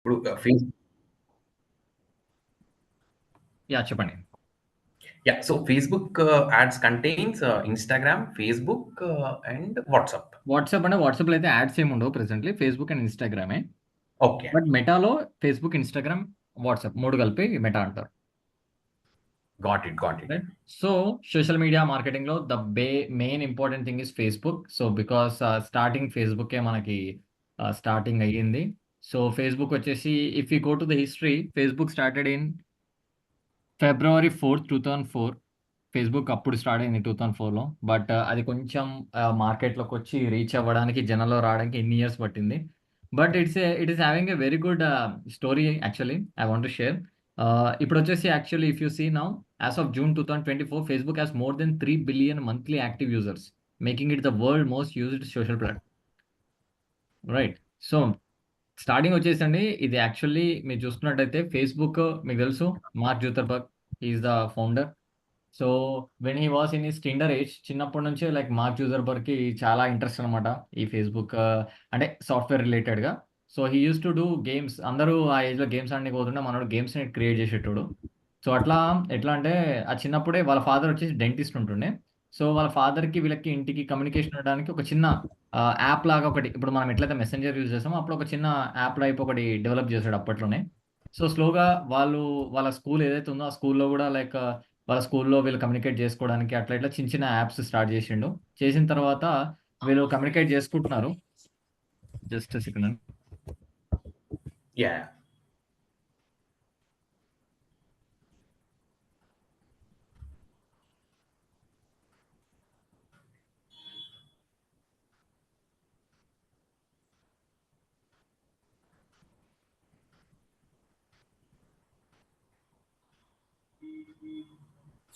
ఇప్పుడు ఫేస్ చెప్పండి. So Facebook ads contains Instagram, Facebook and WhatsApp. WhatsApp అంటే వాట్సాప్‌లో అయితే యాడ్స్ ఏమి ఉండవు ప్రెజెంట్‌లీ. ఫేస్‌బుక్ అండ్ ఇన్‌స్టాగ్రామే. ఓకే. బట్ మెటాలో ఫేస్‌బుక్, ఇన్‌స్టాగ్రామ్, వాట్సాప్ 3 కలిపి మెటా అంటారు. Got it. Got it. Right. So social media మార్కెటింగ్‌లో main important thing is Facebook. So because starting ఫేస్‌బుకే మనకి స్టార్టింగ్ అయ్యింది. సో ఫేస్‌బుక్ వచ్చేసి if you go to the history, Facebook started in February 4, 2004. Facebook అప్పుడు start అయింది 2004లో. But అది కొంచెం మార్కెట్‌లోకొచ్చి reach అవ్వడానికి, జనంలో రావడానికి ఎన్ని ఇయర్స్ పట్టింది. But it is having a very good story actually I want to share. ఇప్పుడొచ్చేసి actually if you see now as of June 2024 Facebook has more than 3 billion monthly active users, making it the world most used social platform. Right. So starting వచ్చేసండి ఇది actually మీరు చూసుకున్నట్టయితే Facebook మీకు తెలుసు Mark Zuckerberg he is the founder. So when he was in his tender age చిన్నప్పటి నుంచే like mark జూకర్బర్గ్‌కి చాలా interest అనమాట. ఈ ఫేస్‌బుక్ అంటే సాఫ్ట్‌వేర్ రిలేటెడ్‌గా. So he used to do games. అందరూ ఆ ఏజ్‌లో గేమ్స్ ఆడనీకి పోతుండే మనోడు గేమ్స్‌ని క్రియేట్ చేసేటోడు. సో అట్లా ఎట్లా అంటే ఆ చిన్నప్పుడే వాళ్ళ ఫాదర్ వచ్చేసి డెంటిస్ట్ ఉంటుండే. సో వాళ్ళ ఫాదర్‌కి వీళ్ళకి ఇంటికి కమ్యూనికేషన్ ఉండడానికి ఒక చిన్న యాప్ లాగా ఒకటి ఇప్పుడు మనం ఎట్లయితే మెసెంజర్ యూజ్ చేస్తామో అప్పుడు ఒక చిన్న యాప్ టైప్ ఒకటి డెవలప్ చేసాడు అప్పట్లోనే. సో స్లోగా వాళ్ళు వాళ్ళ స్కూల్ ఏదైతే ఉందో ఆ స్కూల్‌లో కూడా లైక్ వాళ్ళ స్కూల్‌లో వీళ్ళు కమ్యూనికేట్ చేసుకోవడానికి అట్లా ఇట్లా చిన్న చిన్న యాప్స్ స్టార్ట్ చేసిండు. చేసిన తర్వాత వీళ్ళు కమ్యూనికేట్ చేసుకుంటున్నారు. Just second. Yeah!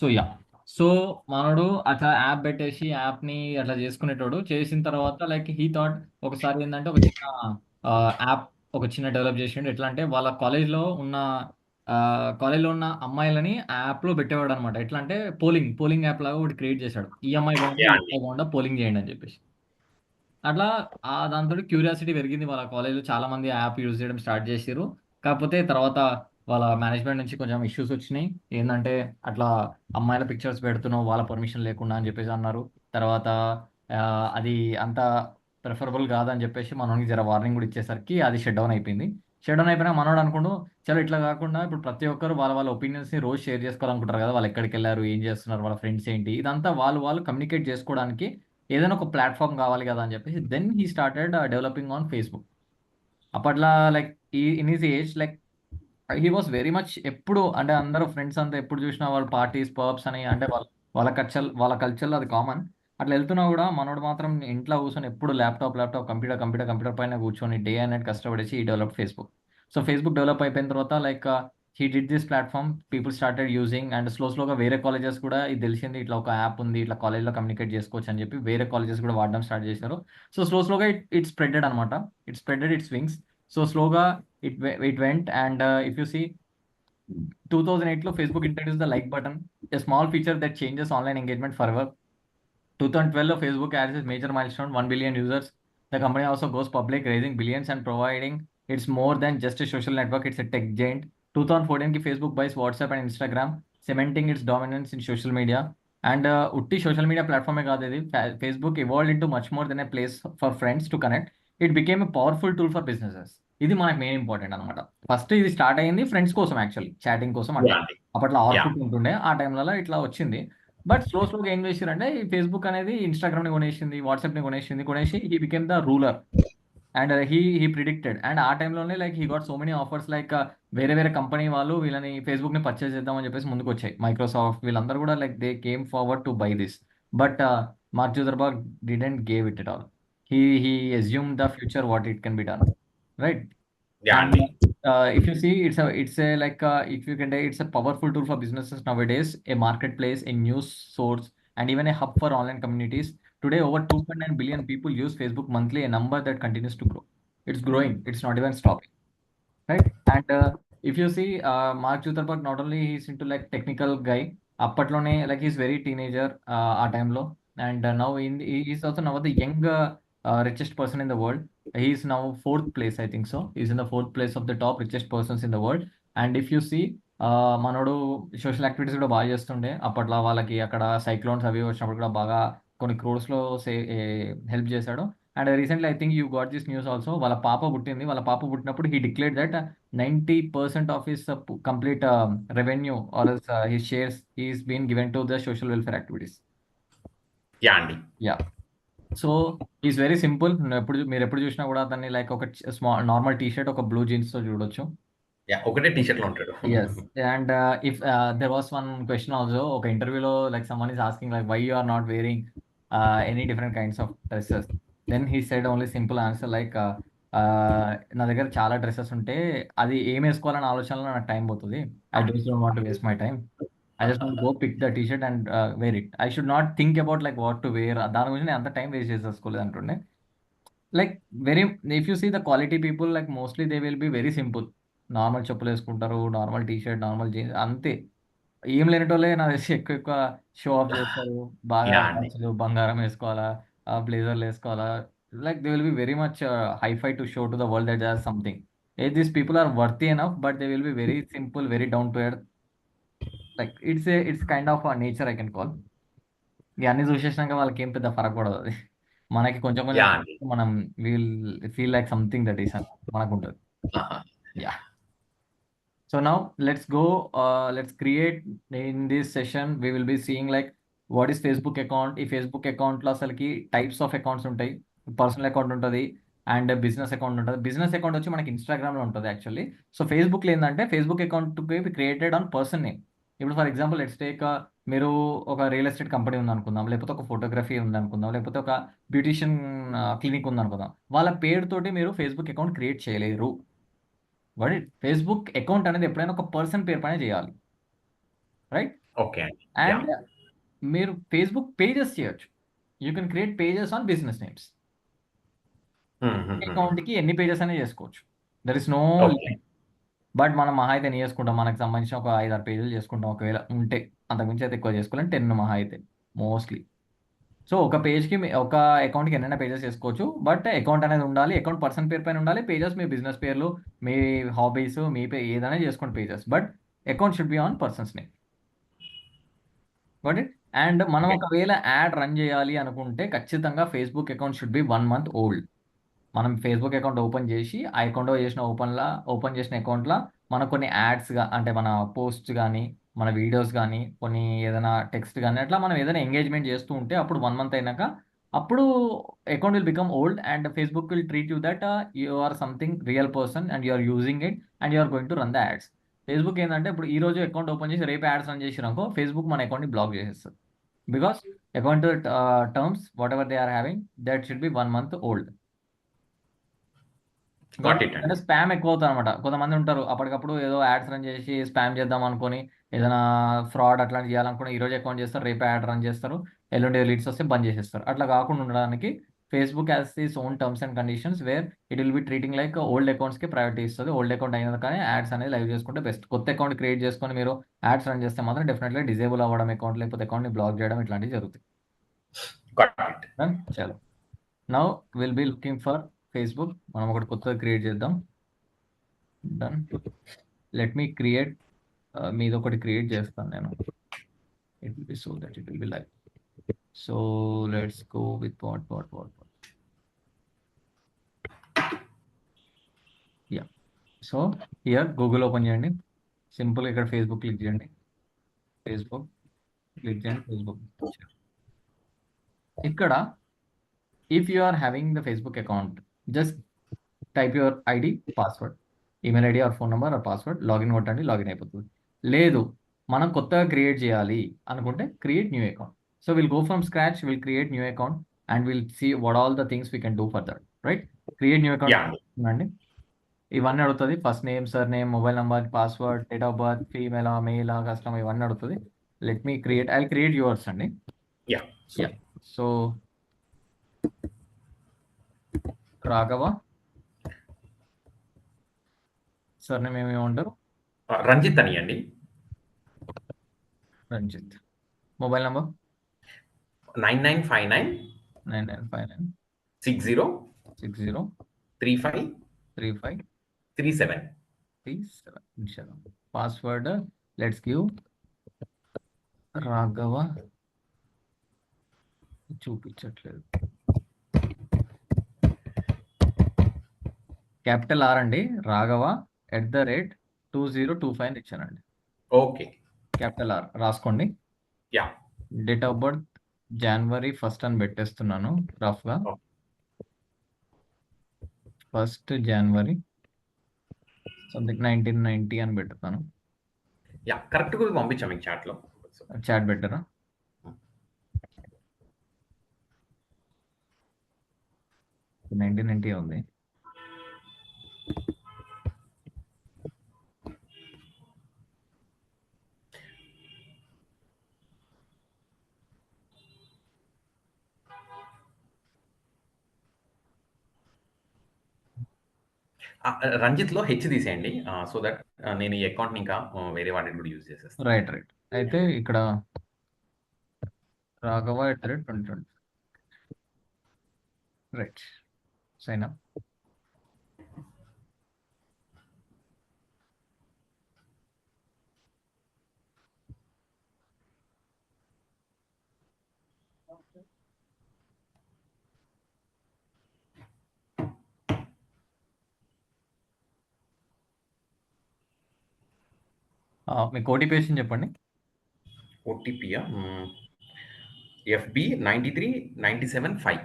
So yeah! So మనోడు అట్లా యాప్ పెట్టేసి యాప్‌ని అట్లా చేసుకునేటోడు. చేసిన తర్వాత లైక్ హి థాట్ ఒకసారి ఏందంటే ఒక చిన్న యాప్ ఒక చిన్న డెవలప్ చేసిండు. ఎట్లా అంటే వాళ్ళ కాలేజ్‌లో ఉన్న అమ్మాయిలని ఆ యాప్‌లో పెట్టేవాడన్నమాట. ఎట్లా అంటే పోలింగ్ యాప్ లాగా ఒకటి క్రియేట్ చేశాడు. ఈ అమ్మాయి బాగుందా? ఈ యాహ్! అండి. అమ్మాయి బాగుందా? పోలింగ్ చేయండి అని చెప్పేసి. అట్లా దాంతోటి క్యూరియాసిటీ పెరిగింది. వాళ్ళ కాలేజ్‌లో చాలా మంది ఆ యాప్ యూజ్ చేయడం స్టార్ట్ చేసిర్రు. కాకపోతే తర్వాత వాళ్ళ మేనేజ్‌మెంట్ నుంచి కొంచెం ఇష్యూస్ వచ్చినాయి. ఏందంటే అట్లా అమ్మాయిల పిక్చర్స్ పెడుతున్నావు వాళ్ళ పర్మిషన్ లేకుండా అని చెప్పేసి అన్నారు. తర్వాత అది అంత ప్రిఫరబుల్ కాదని చెప్పేసి మనోనికి జర వార్నింగ్ కూడా ఇచ్చేసరికి అది షట్ డౌన్ అయిపోయింది. షట్ డౌన్ అయిపోయినాక మనోడు అనుకుండు చలో ఇట్లా కాకుండా ఇప్పుడు ప్రతి ఒక్కరు వాళ్ళ వాళ్ళ ఒపీనియన్స్‌ని రోజు షేర్ చేసుకోవాలనుకుంటారు కదా! వాళ్ళు ఎక్కడికెళ్లారు? ఏం చేస్తున్నారు? వాళ్ళ ఫ్రెండ్స్ ఏంటి? ఇదంతా వాళ్ళు కమ్యూనికేట్ చేసుకోవడానికి ఏదైనా ఒక ప్లాట్‌ఫార్మ్ కావాలి కదా! అని చెప్పేసి then he started developing on Facebook. అప్పట్లా like in his age like he was very much ఎప్పుడు అంటే అందరూ ఫ్రెండ్స్ అంతా ఎప్పుడు చూసినా వాళ్ళు పార్టీస్, పబ్స్ అని అంటే వాళ్ళ కల్చర్‌లో అది కామన్. అట్లా ఎళ్తున్నా కూడా మనోడు మాత్రం ఇంట్లో కూర్చొని ఎప్పుడు ల్యాప్‌టాప్, కంప్యూటర్ పైన కూర్చొని డే అండ్ నైట్ కష్టపడేసి he developed Facebook. So Facebook develop అయిపోయిన తర్వాత like he did this platform people started using and స్లోగా వేరే కాలేజెస్ కూడా ఇది తెలిసింది ఇట్లా ఒక యాప్ ఉంది. ఇట్లా కాలేజ్‌లో కమ్యూనికేట్ చేసుకోవచ్చు అని చెప్పి వేరే కాలేజెస్ కూడా వాడడం స్టార్ట్ చేశారు. సో స్లోగా ఇట్ స్ప్రెడెడ్ అనమాట. It spreaded its wings. So స్లోగా it went and if you see 2008లో Facebook introduced the like button, a small feature that changes online engagement forever. 2012లో Facebook adds its major milestone, 1 billion users. The company also goes public, raising billions and providing it's more than just a social network, it's a tech giant. 2014కి Facebook buys WhatsApp and Instagram, cementing its dominance in social media. And ఉట్టి social media ప్లాట్‌ఫార్మే కాదు ఇది. Facebook evolved into much more than a place for friends to connect. It became a powerful tool for businesses. ఇది మనకు main important అనమాట. First ఇది start అయింది friends కోసం actually. Chatting కోసం అట్లా. యాహ్! అండి. అప్పట్లో యాహ్! ఆర్కుట్ ఉంటుండే. ఆ టైంలలో ఇట్లా వచ్చింది. బట్ స్లోగా ఏం చేసిర్రంటే ఈ ఫేస్‌బుక్ అనేది ఇన్‌స్టాగ్రామ్‌ని కొనేసింది. వాట్సాప్‌ని కొనేసింది. కొనేసి he became the ruler. And he predicted. And ఆ టైంలోనే like he got so many offers like వేరే వేరే కంపెనీ వాళ్ళు వీళ్ళని ఫేస్‌బుక్‌ని పర్చేజ్ చేద్దాం అని చెప్పేసి ముందుకొచ్చాయి. మైక్రోసాఫ్ట్ వీళ్ళందరూ కూడా like they came forward to buy this. But mark Zuckerberg didn't give it at all. He assumed the future what it can be done. Right? Yeah! And అండి. if you see, it's a like if you can say it's a powerful tool for businesses nowadays, a marketplace, a news source, and even a hub for online communities. Today, over 2.9 billion people use Facebook monthly, a number that continues to grow. It's growing. It's not even stopping, right? And if you see, Mark Zuckerberg not only he's into like technical guy, అప్పట్లోనే like he's very teenager ఆ టైంలో, and now he is also now the young richest person in the world. he's now fourth place, I think so. He's in the fourth place of the top richest persons in the world. And if you see, మనోడు social activities కూడా బాగా చేస్తుండే అప్పట్లో. వాళ్ళకి అక్కడ cyclones అవి వచ్చినప్పుడు కూడా బాగా కొన్ని క్రోర్స్లో హెల్ప్ చేశాడు. And recently I think you got this news also. వాళ్ళ పాప పుట్టింది. వాళ్ళ పాప పుట్టినప్పుడు he declared that 90% of his complete revenue or his shares is been given to the social welfare activities. Ya అండి. Ya. So is very simple. మీరు ఎప్పుడు చూసినా కూడా అతన్ని లైక్ ఒక నార్మల్ టీ షర్ట్, ఒక బ్లూ జీన్స్ తో చూడొచ్చు. యా, ఒకటే టీ షర్ట్ లో ఉంటాడు. Yes. And if there was one question also, ఒక ఇంటర్వ్యూలో like someone is asking like why you are not wearing any different kinds of dresses, then he said only simple answer like నా దగ్గర చాలా dresses ఉంటే అది ఏం వేసుకోవాలని ఆలోచనలో నాకు టైం పోతుంది. I don't want to waste my time. I just want to go pick the t-shirt and wear it. I should not think about like what to wear. దాని గురించి నేను అంత టైం వేస్ట్ చేసేసుకోలేదు అంటుండే. Like very, if you see the quality people, like mostly they will be very simple. Normal చెప్పులు వేసుకుంటారు, normal T shirt, normal jeans, అంతే. ఏం లేనిటోళ్ళే నా తెలిసి ఎక్కువ ఎక్కువ షో ఆఫ్ చేస్తారు. బాగా యా అండి. వాచ్లు, బంగారం వేసుకోవాలా, బ్లేజర్లు వేసుకోవాలా. Like they will be very much hi fi to show to the world that they are something. These people are worthy enough, but they will be very simple, very down to earth. Like it's kind of nature I can call. ఇవన్నీ చూసేసినాక వాళ్ళకి ఏం పెద్ద ఫరక్ పడదు. అది మనకి కొంచెం కొంచెం యా అండి. మనం will feel like something that is మనకు ఉంటుంది. Yeah. So now let's go, let's create in this session we will be seeing like what is Facebook account. ఈ ఫేస్బుక్ అకౌంట్లో అసలుకి టైప్స్ ఆఫ్ అకౌంట్స్ ఉంటాయి. పర్సనల్ అకౌంట్ ఉంటుంది and business account ఉంటుంది. Business account వచ్చి మనకి ఇన్స్టాగ్రామ్లో ఉంటుంది యాక్చువల్లీ. సో ఫేస్బుక్లో ఏంటంటే Facebook account created on person name. ఇప్పుడు ఫర్ ఎగ్జాంపుల్ లెట్స్ టేక్, మీరు ఒక రియల్ ఎస్టేట్ కంపెనీ ఉందనుకుందాం, లేకపోతే ఒక ఫోటోగ్రఫీ ఉందనుకుందాం, లేకపోతే ఒక బ్యూటిషియన్ క్లినిక్ ఉందనుకుందాం. వాళ్ళ పేరుతోటి మీరు ఫేస్బుక్ అకౌంట్ క్రియేట్ చేయలేరు. బట్ ఫేస్బుక్ అకౌంట్ అనేది ఎప్పుడైనా ఒక పర్సన్ పేరు పైన చేయాలి, రైట్? ఓకే అండి. యా. అండ్ మీరు ఫేస్బుక్ పేజెస్ చేయొచ్చు. You can create pages on business names. అకౌంట్కి ఎన్ని పేజెస్ అనేది చేసుకోవచ్చు. There is no okay. Limit. But మనం మహా అయితే ఎన్ని చేసుకుంటాం, మనకు సంబంధించిన ఒక 5-6 పేజీలు చేసుకుంటాం ఒకవేళ ఉంటే. అంతకుమించి అయితే ఎక్కువ చేసుకోవాలని 10 మహా అయితే మోస్ట్లీ. సో ఒక పేజ్కి ఒక అకౌంట్కి ఎన్నైనా పేజెస్ చేసుకోవచ్చు. బట్ అకౌంట్ అనేది ఉండాలి, అకౌంట్ పర్సన్ పేరు పైన ఉండాలి. పేజెస్ మీ బిజినెస్ పేర్లు, మీ హాబీస్, మీ ఏదైనా చేసుకోండి pages. But account should be on persons name. But and మనం Okay. ఒకవేళ యాడ్ రన్ చేయాలి అనుకుంటే ఖచ్చితంగా Facebook account should be 1 month old. మనం ఫేస్బుక్ అకౌంట్ ఓపెన్ చేసి ఆ అకౌంట్ ఓపెన్ చేసిన అకౌంట్లో మనకు కొన్ని యాడ్స్గా, అంటే మన పోస్ట్ కానీ, మన వీడియోస్ కానీ, కొన్ని ఏదైనా టెక్స్ట్ కానీ, అట్లా మనం ఏదైనా ఎంగేజ్మెంట్ చేస్తూ ఉంటే అప్పుడు 1 month అయినాక అప్పుడు account will become old and Facebook will treat you that you are something real person and you are using it and you are going to run the ads. Facebook ఏంటంటే ఇప్పుడు ఈ రోజు account open చేసి రేపు ads run చేసినాకో Facebook మన అకౌంట్ని block చేసేస్తుంది. Because account terms whatever they are having that should be 1 month old. Got it అండి. అంటే స్పామ్ ఎక్కువ అవుతుంది అనమాట. కొంతమంది ఉంటారు అప్పటికప్పుడు ఏదో యాడ్స్ రన్ చేసి స్పామ్ చేద్దాం అనుకొని, ఏదైనా ఫ్రాడ్ అట్లాంటి చేయాలనుకుని ఈ రోజు అకౌంట్ చేస్తారు, రేపు యాడ్ రన్ చేస్తారు, ఎల్లుండి లీడ్స్ వస్తే బంద్ చేసేస్తారు. అట్లా కాకుండా ఉండడానికి Facebook has this own terms and conditions where it will be treating like old అకౌంట్స్కి ప్రయారిటీ ఇస్తుంది. ఓల్డ్ అకౌంట్ అయినా కానీ యాడ్స్ అనేది లైవ్ చేసుకుంటే బెస్ట్. కొత్త అకౌంట్ క్రియేట్ చేసుకొని మీరు యాడ్స్ రన్ చేస్తే మాత్రం డెఫినెట్గా డిజేబుల్ అవ్వడం అకౌంట్, లేకపోతే అకౌంట్ని బ్లాక్ చేయడం ఇట్లాంటివి జరుగుతాయి. Got it. చలో, now will be looking for Facebook. మనం ఒకటి కొత్తగా క్రియేట్ చేద్దాం. డన్. లెట్ మీ క్రియేట్, మీది ఒకటి క్రియేట్ చేస్తాను నేను. It will be so that it will be live. So let's go with what yeah. So here Google open చేయండి. సింపుల్గా ఇక్కడ ఫేస్బుక్ క్లిక్ చేయండి. ఫేస్బుక్ క్లిక్ చేయండి. ఫేస్బుక్ ఇక్కడ if you are having the Facebook account just type your ID, password, email ID or phone number or password, login కొట్టండి, login అయిపోతుంది. లేదు మనం కొత్తగా క్రియేట్ చేయాలి అనుకుంటే create new account. So will go from scratch, will create new account and will see what all the things we can do for that, right? Create new Yeah. Account అండి. ఇవన్నీ అడుగుతుంది. First name, surname, mobile number, password, date of birth, ఫీమేలా, మెయిలా, customer, ఇవన్నీ అడుగుతుంది. Let me create, I create yours అండి. Yeah. Ya. So Raghava, surname ఏమంటారు? రంజిత్ అని అండి. Ranjit. Mobile number 9959 9959 60 60 35 35 37. 37. Password, let's give Raghava. చూపించట్లేదు. క్యాపిటల్ ఆర్ అండి, రాఘవ @2025 అని ఇచ్చానండి. ఓకే. క్యాపిటల్ ఆర్ రాసుకోండి. Yeah. Date of birth January 1st అని పెట్టేస్తున్నాను రఫ్గా. ఓకే. 1st January సంథింగ్ 1990 అని పెట్టుతాను. యా, కరెక్ట్ కూడా పంపించాం మీకు చాట్లో. చాట్ బెటరా? Hmm. 1990 ఉంది. రంజిత్లో హెచ్ తీసేయండి, సో దట్ నేను ఈ అకౌంట్ని ఇంకా వేరే వాటిని కూడా యూజ్ చేసేస్తాను. రైట్. అయితే ఇక్కడ రాఘవ @2020. Right, sign up. మీకు ఓటీపీ వచ్చింది చెప్పండి. ఓటీపీయా? FB 9397 5.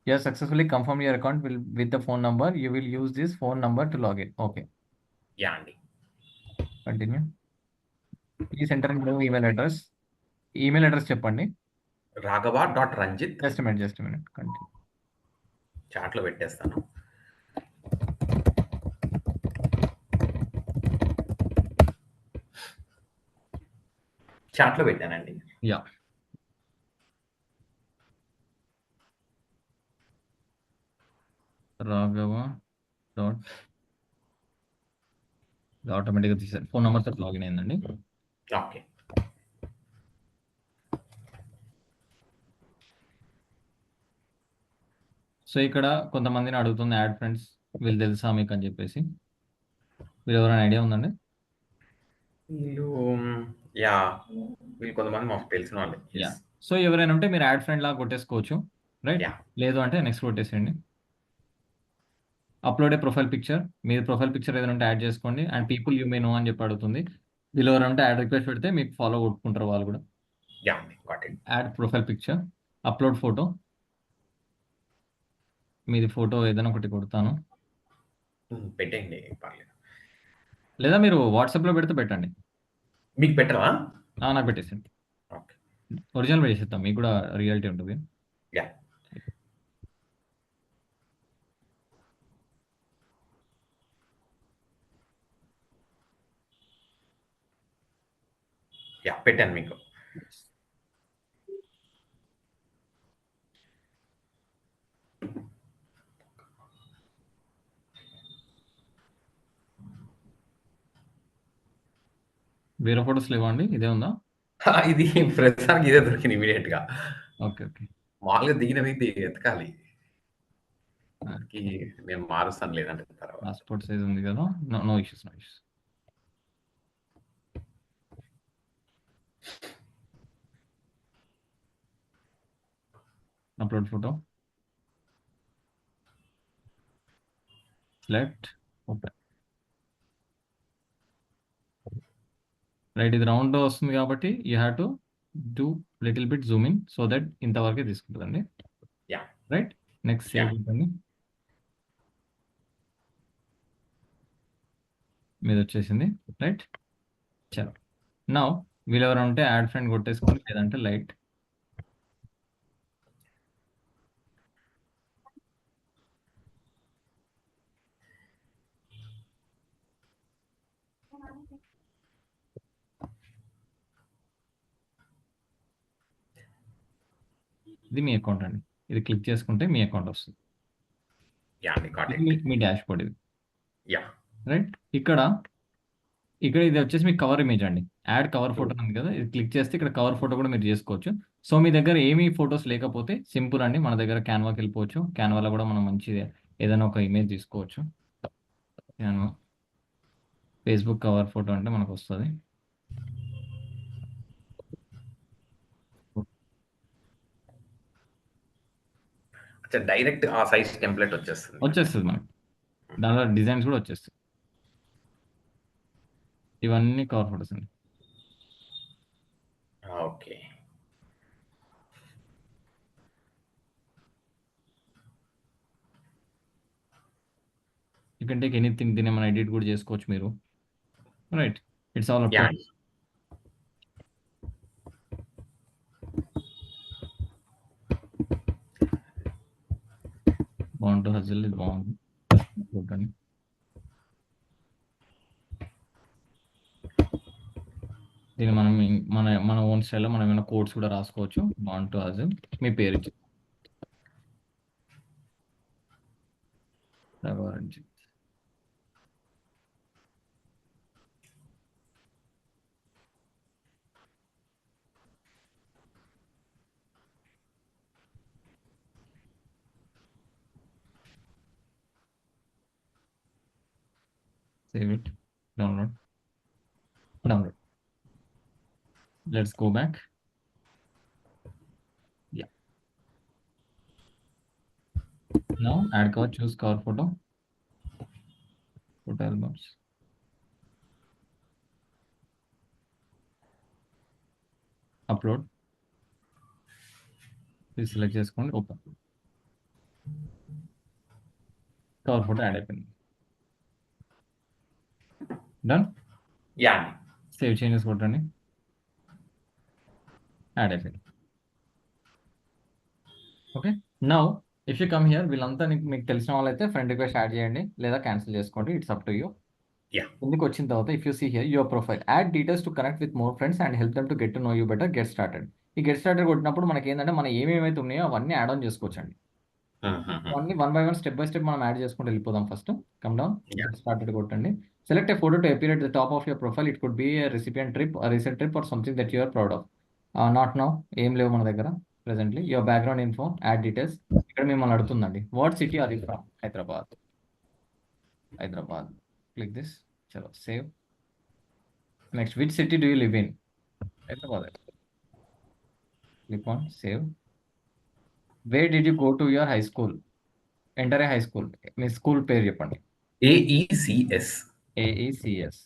You have successfully confirmed your account with the phone number. You will use this phone number to log in. Okay. Yeah అండి. Continue. Please enter in your email address. Email address చెప్పండి. raghava.ranjit. Just a minute. Continue. చాట్లో పెట్టేస్తాను. చాట్లో పెట్టానండి. Yeah. Raghava dot ఆటోమేటిక్గా తీసారు. Phone number తోటి login అయిందండి. ఓకే. సో ఇక్కడ కొంతమందిని అడుగుతుంది యాడ్ ఫ్రెండ్స్, వీళ్ళు తెలుసా మీకు అని చెప్పేసి. వీళ్ళు ఎవరైనా ఐడియా ఉందండి? వీళ్ళు కొంతమంది మాకు తెలిసిన వాళ్ళే. యా. సో ఎవరైనా ఉంటే మీరు యాడ్ ఫ్రెండ్ లాగా కొట్టేసుకోవచ్చు. రైట్. యా. లేదు అంటే నెక్స్ట్ కొట్టేసేయండి. Upload a profile picture. మీరు ప్రొఫైల్ పిక్చర్ ఏదైనా ఉంటే యాడ్ చేసుకోండి. And people you may know అని చెప్పి అడుగుతుంది. వీళ్ళు ఎవరైనా ఉంటే యాడ్ రిక్వెస్ట్ పెడితే మీకు ఫాలో కొట్టుకుంటారు వాళ్ళు కూడా. యా అండి, got it. Add profile picture, upload photo. మీది ఫోటో ఏదైనా ఒకటి కొడతాను. పెట్టండి, పర్లేదు. లేదా మీరు వాట్సాప్లో పెడితే పెట్టండి. మీకు పెట్టరా? నాకు పెట్టేసండి. ఓకే. ఒరిజినల్ పెట్టేసేద్దాం, మీకు కూడా రియాలిటీ ఉంటుంది. యా. యా, పెట్టాను మీకు. వేరే ఫోటోస్ లేవా అండి? ఇదే ఉందా? ఇది ప్రస్తుతానికి ఇదే దొరికింది ఇమీడియట్ గా. ఓకే. మామూలుగా దిగినవి ఎతకాలి. నేను మారుస్తాను లేదంటే తర్వాత. పాస్పోర్ట్ సైజ్ ఉంది కదా. No issues. Upload photo, select, open. Right, ఇది రౌండ్ వస్తుంది కాబట్టి you have to do little bit zoom in so that ఇంతవరకే తీసుకుంటుందండి. యా. రైట్, నెక్స్ట్ సేవ్ ఉంటుంది. మీద వచ్చేసింది. రైట్, చలో. నౌ వీళ్ళు ఎవరైనా ఉంటే యాడ్ ఫ్రెండ్ కొట్టేసుకోండి, లేదంటే లైట్. ఇది మీ అకౌంట్ అండి. ఇది క్లిక్ చేసుకుంటే మీ అకౌంట్ వస్తుంది. యా అండి, గాట్ ఇది ఇట్. మీ డాష్ బోర్డ్ ఇది. యా. రైట్. ఇక్కడ ఇది వచ్చేసి మీకు కవర్ ఇమేజ్ అండి. Add cover Hmm. ఫోటో ఉంది కదా, ఇది క్లిక్ చేస్తే ఇక్కడ కవర్ ఫోటో కూడా మీరు చేసుకోవచ్చు. సో మీ దగ్గర ఏమీ ఫొటోస్ లేకపోతే సింపుల్ అండి, మన దగ్గర క్యాన్వాకి వెళ్ళిపోవచ్చు. క్యాన్వాలో కూడా మనం మంచి ఏదైనా ఒక ఇమేజ్ తీసుకోవచ్చు. క్యాన్వా ఫేస్బుక్ కవర్ ఫోటో అంటే మనకు వస్తుంది. అచ్చా, డైరెక్ట్ ఆ సైజ్ టెంప్లెట్ వచ్చేస్తుంది. వచ్చేస్తుంది మనకి, దానిలో డిజైన్స్ కూడా వచ్చేస్తాయి. ఇవన్నీ కవర్ ఫోటోస్ అండి. Okay. You can take anything, దీన్ని మనం ఎడిట్ కూడా చేసుకోవచ్చు మీరు. Right, it's all up to yeah. బాగుంటుంది. హజిల్ ఇది బాగుంది, చూడండి. దీన్ని మనం మన ఓన్ స్టైల్లో మనం ఏమైనా కోడ్స్ కూడా రాసుకోవచ్చు. బాగుంటుంది హజిల్, మీ పేరు ఇచ్చి save it, download. Let's go back. Yeah. Now add cover, choose cover photo albums. Upload. Please select చేసుకోండి, open. కవర్ ఫోటో యాడ్ అయిపోయింది. డన్. యా. సేవ్ చేంజెస్ కొట్టండి, యాడ్ అయిపోయింది. Okay. Now if you come here, వీళ్ళంతా మీకు తెలిసిన వాళ్ళైతే friend request add చేయండి లేదా క్యాన్సిల్ చేసుకోండి, it's up to you. Yeah. ఎందుకు వచ్చిన తర్వాత if you see here your profile, add details to connect with more friends and help them to get to know you better, get started. ఈ get started కొట్టినప్పుడు మనకి ఏంటంటే మనం ఏమేమైతే ఉన్నాయో అవన్నీ యాడ్ ఆన్ చేసుకోవచ్చండి. అవన్నీ one by one, step by step మనం యాడ్ చేసుకుంటూ వెళ్ళిపోదాం. First come down, get started కొట్టండి. Select a photo to appear at the top of your profile. It could be a recipient trip, recent trip or something that you're proud of. Not now, ఏం లేవు మన దగ్గర presently. Your background info, add details. ఇక్కడ మిమ్మల్ని అడుగుతుందండి, what city are you from? Hyderabad. Click this, చలో save. Next, which city do you live in? Hyderabad. Click on save. Where did you go to your high school? Enter a high school, me school పేరు చెప్పండి. AECS. AECS.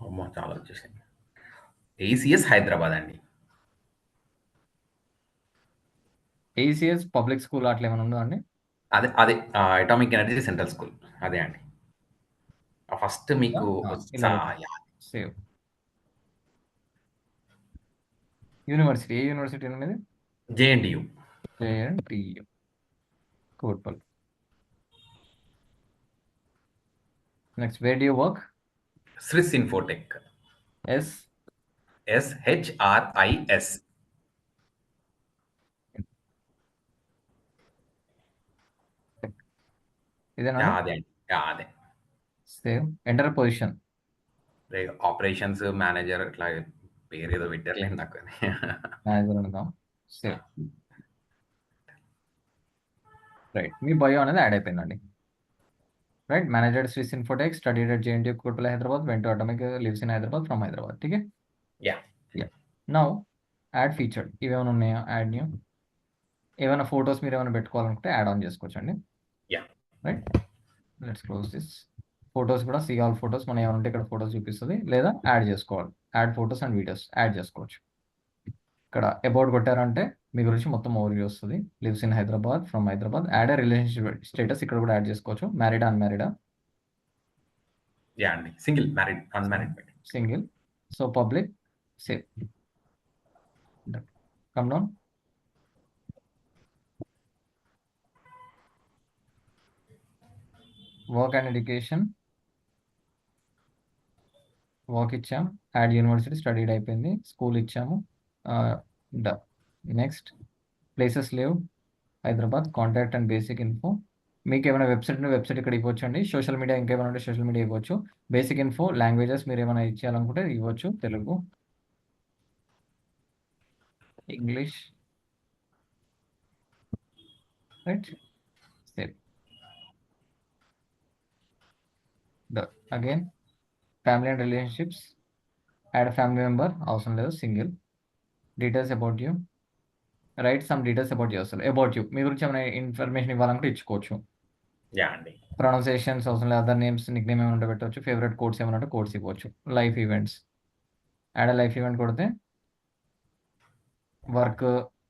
అమ్మో, చాలా వచ్చేసింది. AECS Hyderabad అండి. AECS public school అట్లా ఏమైనా ఉందా అండి? అదే అటామిక్ ఎనర్జీ సెంట్రల్ స్కూల్, అదే అండి. ఫస్ట్ మీకు సేవ్. యూనివర్సిటీ, ఏ యూనివర్సిటీ అనేది? JNTU. Kotpalli. Next, where do you work? Swiss Infotech. SHRIS. ఇదేనా? అదే అండి, అదే. Save. Enter position. Operations manager, ఇట్లా పేరు ఏదో పెట్టారులేండి నాకు. మేనేజర్ అనుకుందాం. సేవ్. రైట్, మీ బయో అనేది యాడ్ అయిపోయిందండి. Right, manager Swiss Infotech, studied at JNTU Kotpalli Hyderabad, went to atomic, lives in Hyderabad, from Hyderabad. ఠీక్ హై. యా. నౌ యాడ్ ఫీచర్, ఇవేమైనా ఉన్నాయా? Add new. ఏమైనా ఫొటోస్ మీరు ఏమైనా పెట్టుకోవాలనుకుంటే యాడ్ ఆన్ చేసుకోవచ్చు అండి. Yeah. Right, let's close this. Photos కూడా సీ ఆల్ ఫొటోస్, మనం ఏమంటే ఇక్కడ ఫొటోస్ చూపిస్తుంది, లేదా యాడ్ చేసుకోవాలి. Add photos and videos add చేసుకోవచ్చు. ఇక్కడ అబౌట్ కొట్టారంటే మీ గురించి మొత్తం ఓవర్వ్యూ వస్తుంది. Lives in Hyderabad, from Hyderabad. Add relationship status ఇక్కడ కూడా యాడ్ చేసుకోవచ్చు. మ్యారీడా, అన్మ్యారీడా? యా అండి, single, married, unmarried. Single. So public, save. Come down. Work and education, work ఇచ్చాం. యాడ్ యూనివర్సిటీ, స్టడీడ్ అయిపోయింది. స్కూల్ ఇచ్చాము. నెక్స్ట్, ప్లేసెస్ లేవు, Hyderabad. Contact and basic info, మీకు ఏమైనా వెబ్సైట్ ఇక్కడ ఇవ్వచ్చు అండి. సోషల్ మీడియా ఇంకేమైనా ఉంటే సోషల్ మీడియా ఇవ్వచ్చు. బేసిక్ ఇన్ఫో, లాంగ్వేజెస్ మీరు ఏమైనా ఇచ్చేయాలనుకుంటే ఇవ్వచ్చు. Telugu, English, right? Save. Again family and relationships, add family member అవసరం లేదు, single. Details about you, write some details about you. అసలు అబౌట్ యూ, మీ గురించి ఏమైనా ఇన్ఫర్మేషన్ ఇవ్వాలనుకుంటే ఇచ్చుకోవచ్చు. యా అండి. ప్రొనౌన్సియేషన్స్ అవసరం లేదు, అదర్ నేమ్స్, నిక్ నేమ్ ఏమైనా ఉంటే పెట్టవచ్చు. ఫేవరెట్ కోడ్స్ ఏమైనా ఉంటే కోడ్స్ ఇవ్వచ్చు. Life events, add life event కొడితే work,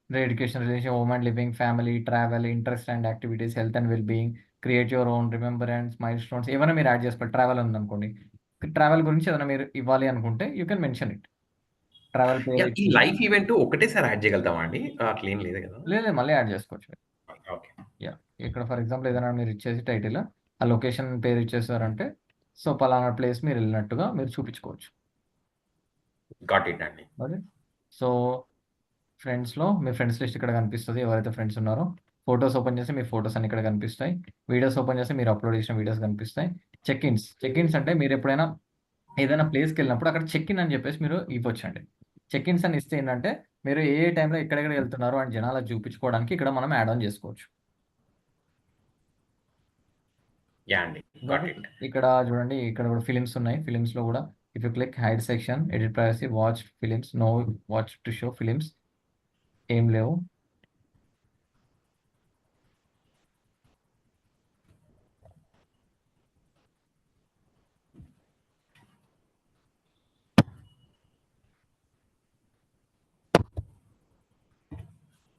education, relation, home and living, family, travel, interest and activities, health and well being, create your own remembrance, milestones ఏమైనా మీరు add చేసుకోవాలి. ట్రావెల్ ఉందనుకోండి, travel గురించి ఏదైనా మీరు ఇవ్వాలి అనుకుంటే you can mention it. Travel పేరు యాహ్! ఈ ఇచ్చి లైఫ్ ఈవెంట్ ఒకటేసారి యాడ్ చేయగలుగుతామా అండి? అట్లేం లేదు కదా? లేదు మళ్ళీ యాడ్ చేసుకోవచ్చు. ఓకే. యా, ఇక్కడ ఫర్ ఎగ్జాంపుల్ ఏదైనా మీరు ఇచ్చేసి టైటిల్, ఆ లొకేషన్ పేరు ఇచ్చేసారంటే సో పలానా ప్లేస్ మీరు వెళ్ళినట్టుగా మీరు చూపించుకోవచ్చు. గాట్ ఇట్ అండి. ఓకే. సో ఫ్రెండ్స్లో మీ ఫ్రెండ్స్ లిస్ట్ ఇక్కడ కనిపిస్తుంది, ఎవరైతే ఫ్రెండ్స్ ఉన్నారో. ఫొటోస్ ఓపెన్ చేస్తే మీ ఫొటోస్ అన్ని ఇక్కడ కనిపిస్తాయి. వీడియోస్ ఓపెన్ చేస్తే మీరు అప్లోడ్ చేసిన వీడియోస్ కనిపిస్తాయి. చెక్ ఇన్స్ అంటే మీరు ఎప్పుడైనా ఏదైనా ప్లేస్కి వెళ్ళినప్పుడు అక్కడ చెక్ ఇన్ అని చెప్పేసి మీరు ఇవ్వచ్చండి. చెక్ ఇన్స్ అని ఇస్తే ఏంటంటే మీరు ఏ టైంలో ఎక్కడెక్కడ వెళ్తున్నారు అని జనాలకు చూపించుకోవడానికి ఇక్కడ మనం యాడ్ ఆన్ చేసుకోవచ్చు. యాహ్ అండి. Got it. ఇక్కడ చూడండి, ఇక్కడ కూడా ఫిలిమ్స్ ఉన్నాయి. ఫిలిమ్స్లో కూడా if you click hide section, edit privacy, watch films, no watch to show films ఏం లేవు.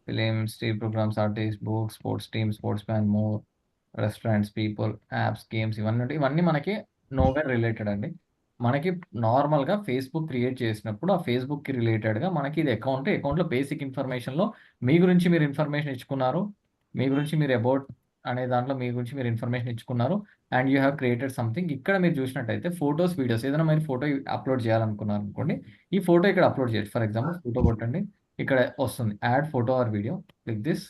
Films, TV programmes, artist, books, sports team, sports man, more, restaurants, people, apps, games, ఇవన్నీ ఉంటాయి. ఇవన్నీ మనకి నోవేర్ రిలేటెడ్ అండి. మనకి నార్మల్గా ఫేస్బుక్ క్రియేట్ చేసినప్పుడు ఆ ఫేస్బుక్కి రిలేటెడ్గా మనకి ఇది అకౌంట్లో బేసిక్ ఇన్ఫర్మేషన్లో మీ గురించి మీరు ఇన్ఫర్మేషన్ ఇచ్చుకున్నారు. మీ గురించి మీరు అబౌట్ అనే దాంట్లో మీ గురించి మీరు ఇన్ఫర్మేషన్ ఇచ్చుకున్నారు. And you have created something. ఇక్కడ మీరు చూసినట్టయితే ఫొటోస్, వీడియోస్ ఏదైనా మీరు ఫోటో అప్లోడ్ చేయాలనుకున్నారు అనుకోండి, ఈ ఫోటో ఇక్కడ అప్లోడ్ చేయొచ్చు. ఫర్ ఎగ్జాంపుల్ ఫోటో కొట్టండి, ఇక్కడ వస్తుంది add photo or video. Click this.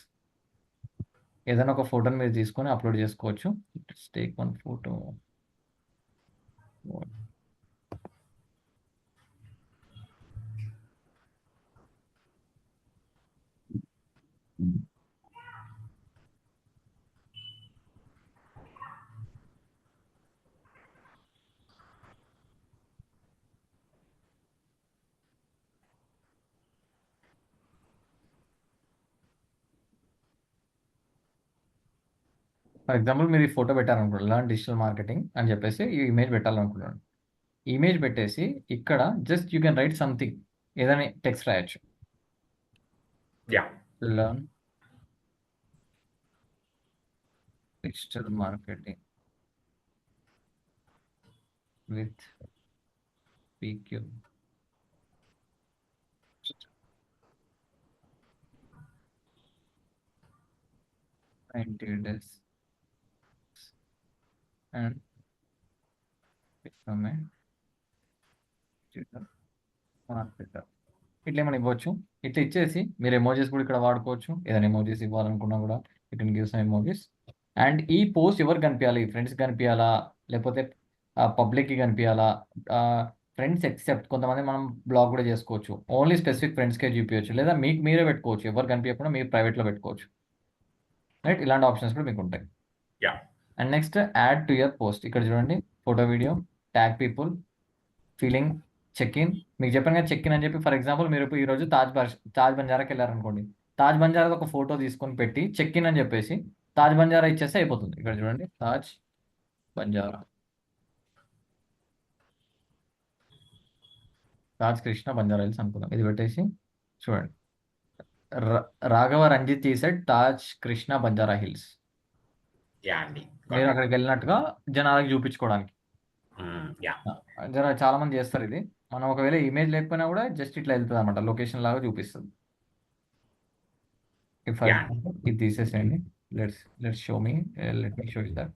ఏదైనా ఒక ఫోటోని మీరు తీసుకొని అప్లోడ్ చేసుకోవచ్చు. Take one photo. For example మీరు ఈ ఫోటో పెట్టారనుకోండి, లర్న్ డిజిటల్ మార్కెటింగ్ అని చెప్పేసి ఈ ఇమేజ్ పెట్టాలనుకుంటున్నాను. ఇమేజ్ పెట్టేసి ఇక్కడ just you can write something, ఏదైనా టెక్స్ట్ రాయొచ్చు. Yeah! Learn digital marketing with PQ. 90 days and become a digital marketer. ఇట్లా ఏమైనా ఇవ్వచ్చు. ఇట్లా ఇచ్చేసి మీరు ఎమోజీస్ కూడా ఇక్కడ వాడుకోవచ్చు. ఏదైనా ఎమోజీస్ ఇవ్వాలనుకున్నా కూడా you can give some emojis. And ఈ పోస్ట్ ఎవరు కనిపించాలి? ఫ్రెండ్స్ కనిపించాలా, లేకపోతే పబ్లిక్కి కనిపించాలా? ఫ్రెండ్స్ ఎక్సెప్ట్ కొంతమంది మనం బ్లాక్ కూడా చేసుకోవచ్చు. ఓన్లీ స్పెసిఫిక్ ఫ్రెండ్స్కే చూపించవచ్చు, లేదా మీకు మీరే పెట్టుకోవచ్చు. ఎవరు కనిపించకుండా మీరు ప్రైవేట్లో పెట్టుకోవచ్చు. రైట్, ఇలాంటి ఆప్షన్స్ కూడా మీకు ఉంటాయి. Yeah! And next add to your post. ఇక్కడ చూడండి, photo, video, tag people, feeling, check in. మీకు చెప్పాను కదా చెక్ ఇన్ అని చెప్పి. ఫర్ ఎగ్జాంపుల్ మీరు ఇప్పుడు ఈరోజు తాజ్ బంజారాకి వెళ్ళారనుకోండి, తాజ్ బంజారా ఒక ఫోటో తీసుకొని పెట్టి చెక్ ఇన్ అని చెప్పేసి తాజ్ బంజారా ఇచ్చేస్తే అయిపోతుంది. ఇక్కడ చూడండి, తాజ్ బంజారా, తాజ్ కృష్ణ బంజారా హిల్స్ అనుకుందాం. ఇది పెట్టేసి చూడండి, రాఘవ రంజిత్ తీసాడు తాజ్ కృష్ణ బంజారా హిల్స్. యాహ్ అండి. మీరు గాట్ ఇట్. అక్కడికి వెళ్ళినట్టుగా జనాలకు చూపించుకోవడానికి. యాహ్! చాలా మంది చేస్తారు ఇది. మనం ఒకవేళ ఇమేజ్ లేకపోయినా కూడా జస్ట్ ఇట్లా వెళ్తుంది అనమాట, లొకేషన్ లాగా చూపిస్తుంది. For yeah! ఎగ్జాంపుల్ ఇది తీసేసేయండి. Let's show me let me show you that.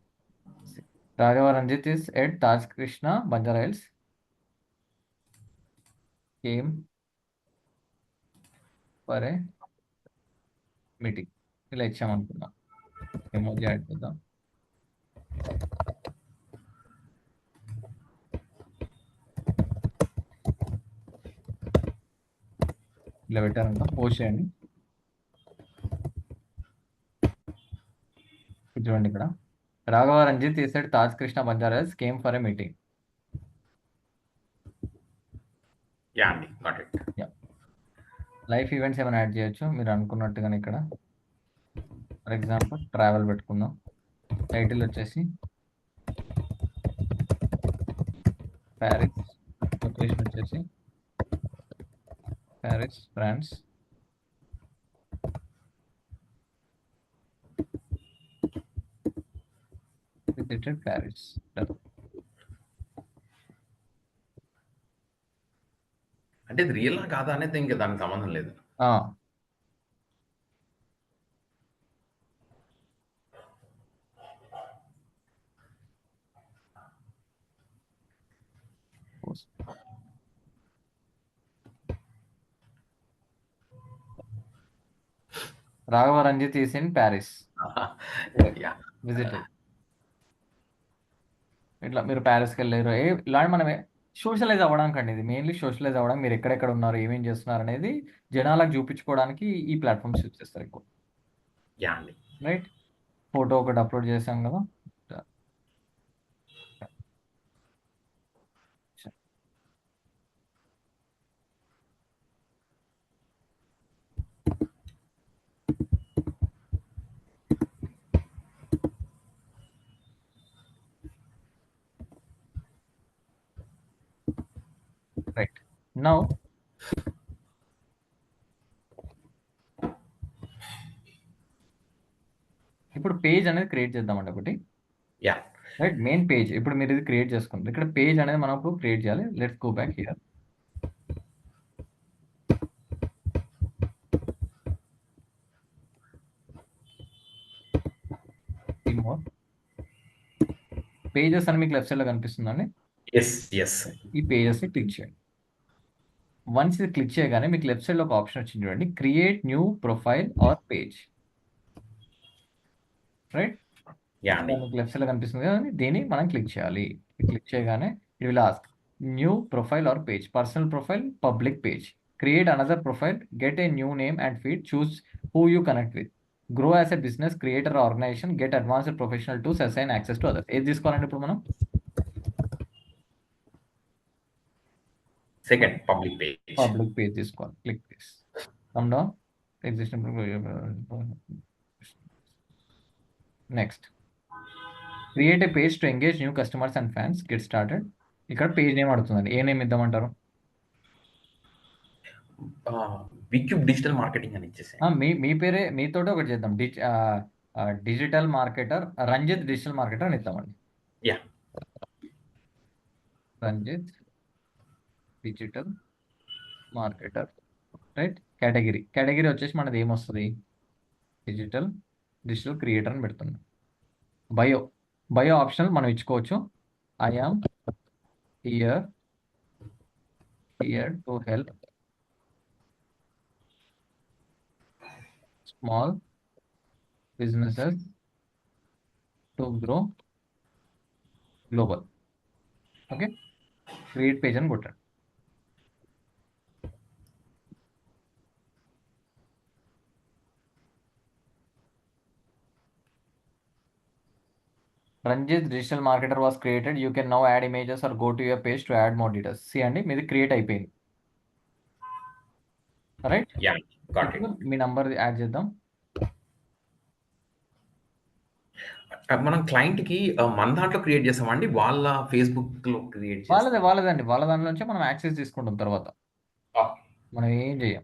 Raghava Ranjit is at Taj Krishna Banjara Hills came for a meeting. ఇలా ఇచ్చామనుకున్నాం, ఎమోజీ యాడ్ చేద్దాం. ఇలా పెట్టారంట, పోస్ట్ చేయండి. ఇది చూడండి ఇక్కడ, రాఘవ రంజిత్ ఈ side Taj Krishna Banjaras came for a meeting. Yeah అండి, గాట్ ఇట్. లైఫ్ ఈవెంట్స్ ఏమైనా యాడ్ చేయొచ్చు మీరు అనుకున్నట్టుగానే. ఇక్కడ ఫర్ ఎగ్జాంపుల్ ట్రావెల్ పెట్టుకుందాం. టైటిల్ వచ్చేసి ప్యారిస్, లొకేషన్ వచ్చేసి ప్యారిస్ ఫ్రాన్స్. Visited Paris. అంటే ఇది రియల్ కాదా అనేది ఇంకా దానికి సంబంధం లేదు. Raghava Ranjith is in Paris yeah. Visited. ఇట్లా మీరు ప్యారిస్కి వెళ్ళారు, ఇలాంటి మనమే సోషలైజ్ అవ్వడానికి అండి. ఇది మెయిన్లీ సోషలైజ్ అవ్వడానికి, మీరు ఎక్కడెక్కడ ఉన్నారు, ఏమేం చేస్తున్నారు అనేది జనాలకు చూపించుకోవడానికి ఈ ప్లాట్ఫామ్స్ యూజ్ చేస్తారు ఎక్కువ. యా అండి. రైట్, ఫోటో ఒకటి అప్లోడ్ చేసాం కదా. రైట్, నౌ ఇప్పుడు పేజ్ అనేది క్రియేట్ చేద్దామండి ఒకటి. యా. రైట్, మెయిన్ పేజ్ ఇప్పుడు మీరు ఇది క్రియేట్ చేసుకుంటారు. ఇక్కడ పేజ్ అనేది మనం ఇప్పుడు క్రియేట్ చేయాలి. Let's go back here. Pages అని మీకు లెఫ్ట్ సైడ్ లో కనిపిస్తుందండి. Yes yes. ఈ పేజెస్ ని క్లిక్ చేయండి. వన్స్ ఇది క్లిక్ చేయగానే మీకు లెఫ్ట్ సైడ్ లో ఒక ఆప్షన్ వచ్చింది చూడండి, create new profile or page. Right, yeah అండి. మీకు లెఫ్ట్ సైడ్ లో కనిపిస్తుంది కదా, దీన్ని మనం క్లిక్ చేయాలి. క్లిక్ చేయగానే it will ask new profile or page, personal profile, public page, create another profile, get a new name and feed, choose who you connect with, grow as a business, creator organisation, get advanced professional tools, assign access to others. ఏది తీసుకోవాలండి ఇప్పుడు మనం? Second, public page. Public page తీసుకోవాలి. Click this, come down, existing. Next, create a page to engage new customers and fans, get started. ఇక్కడ page name అడుగుతుందండి, ఏ name ఇద్దామంటారు? Vcube digital marketing అని ఇచ్చేసాను. మీ పేరే మీతోటే ఒకటి చేద్దాం, digital marketer Ranjit digital marketer అని ఇద్దామండి. Yeah, Ranjit digital marketer. Right, category వచ్చేసి మనది ఏమొస్తుంది, డిజిటల్ క్రియేటర్ అని పెడుతున్నాం. బయో ఆప్షనల్ మనం ఇచ్చుకోవచ్చు. I am here to help small businesses to grow global. Okay, create page అని కొట్టాడు. Ranjith digital marketer was created, you can now add images or go to your page to add more details. See అండి, మీది create అయిపోయింది. Right, yeah, got it. మీ number add చేద్దాం. మనం client కి మన దాంట్లో క్రియేట్ చేస్తామండి, వాళ్ళ ఫేస్బుక్ లో క్రియేట్ చేస్తాం. వాళ్ళదండి, వాళ్ళ దాని నుంచి మనం యాక్సెస్ తీసుకుంటాం. తర్వాత మనం ఏం చేయం.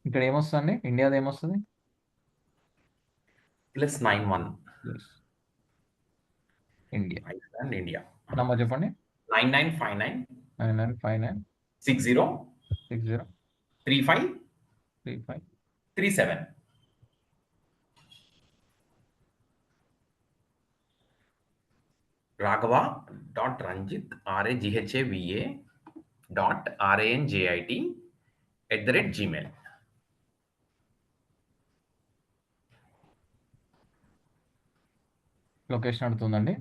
ఇక్కడ ఏమొస్తుంది, ఇండియాది ఏమొస్తుంది, +91 ఇండియా. ఇండియా నంబర్ చెప్పండి. 9959 9959 60 60 35 35 37. Raghava.Ranjit RAGHAVA ranjit@gmail. లొకేషన్ అడుగుతుందండి.